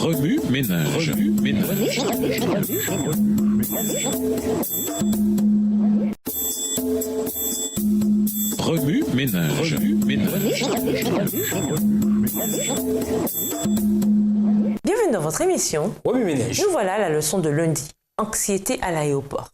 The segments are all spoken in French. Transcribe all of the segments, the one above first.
Remue ménage. Remue ménage. Bienvenue dans votre émission. Remue ménage. Nous voilà à la leçon de lundi. Anxiété à l'aéroport.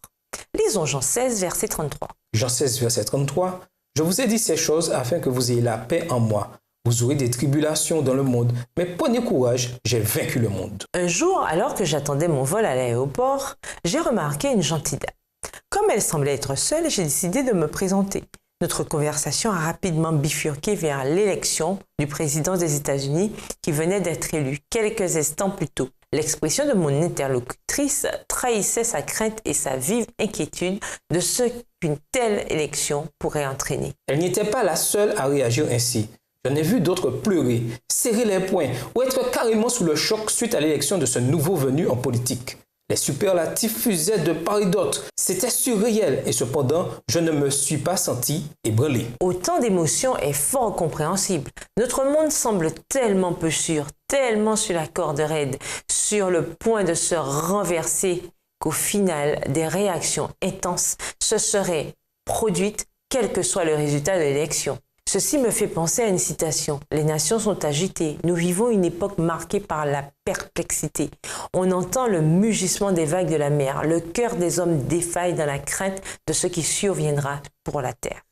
Lisons Jean 16, verset 33. Jean 16, verset 33. Je vous ai dit ces choses afin que vous ayez la paix en moi. Vous aurez des tribulations dans le monde, mais prenez courage, j'ai vaincu le monde. Un jour, alors que j'attendais mon vol à l'aéroport, j'ai remarqué une gentille dame. Comme elle semblait être seule, j'ai décidé de me présenter. Notre conversation a rapidement bifurqué vers l'élection du président des États-Unis qui venait d'être élu quelques instants plus tôt. L'expression de mon interlocutrice trahissait sa crainte et sa vive inquiétude de ce qu'une telle élection pourrait entraîner. Elle n'était pas la seule à réagir ainsi. J'en ai vu d'autres pleurer, serrer les poings ou être carrément sous le choc suite à l'élection de ce nouveau venu en politique. Les superlatifs fusaient de part et d'autre. C'était surréel et cependant, je ne me suis pas senti ébranlé. Autant d'émotions est fort compréhensible. Notre monde semble tellement peu sûr, tellement sur la corde raide, sur le point de se renverser, qu'au final, des réactions intenses se seraient produites, quel que soit le résultat de l'élection. Ceci me fait penser à une citation. Les nations sont agitées. Nous vivons une époque marquée par la perplexité. On entend le mugissement des vagues de la mer. Le cœur des hommes défaille dans la crainte de ce qui surviendra pour la terre.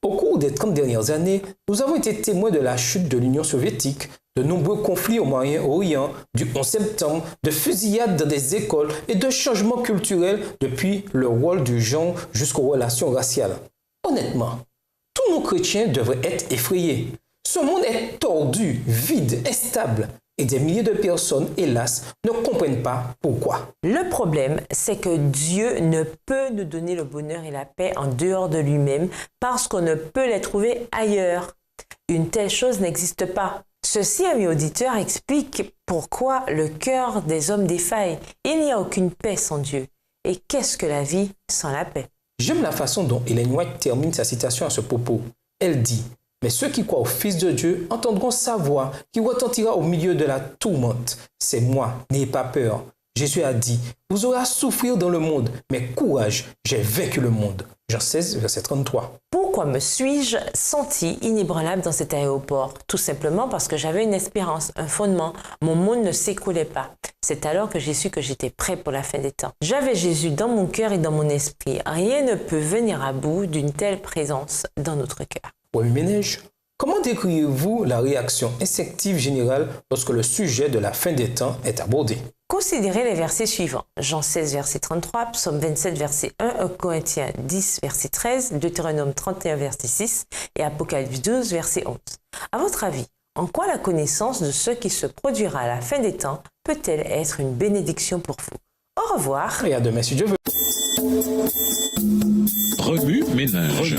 Au cours des 30 dernières années, nous avons été témoins de la chute de l'Union soviétique, de nombreux conflits au Moyen-Orient, du 11 septembre, de fusillades dans des écoles et de changements culturels depuis le rôle du genre jusqu'aux relations raciales. Honnêtement, tous nos chrétiens devraient être effrayés. Ce monde est tordu, vide, instable. Et des milliers de personnes, hélas, ne comprennent pas pourquoi. Le problème, c'est que Dieu ne peut nous donner le bonheur et la paix en dehors de lui-même parce qu'on ne peut les trouver ailleurs. Une telle chose n'existe pas. Ceci, amis auditeurs, explique pourquoi le cœur des hommes défaille. Il n'y a aucune paix sans Dieu. Et qu'est-ce que la vie sans la paix? J'aime la façon dont Ellen White termine sa citation à ce propos. Elle dit « Mais ceux qui croient au Fils de Dieu entendront sa voix qui retentira au milieu de la tourmente. C'est moi, n'ayez pas peur. Jésus a dit « Vous aurez à souffrir dans le monde, mais courage, j'ai vaincu le monde. » Jean 16, verset 33. Pourquoi me suis-je senti inébranlable dans cet aéroport? Tout simplement parce que j'avais une espérance, un fondement. Mon monde ne s'écoulait pas. C'est alors que j'ai su que j'étais prêt pour la fin des temps. J'avais Jésus dans mon cœur et dans mon esprit. Rien ne peut venir à bout d'une telle présence dans notre cœur. Remue ménage. Comment décrivez-vous la réaction instinctive générale lorsque le sujet de la fin des temps est abordé? Considérez les versets suivants. Jean 16, verset 33, Psaume 27, verset 1, 1 Corinthiens 10, verset 13, Deutéronome 31, verset 6 et Apocalypse 12, verset 11. À votre avis, en quoi la connaissance de ce qui se produira à la fin des temps peut-elle être une bénédiction pour vous? Au revoir. Et à demain si Dieu veut. Remue ménage.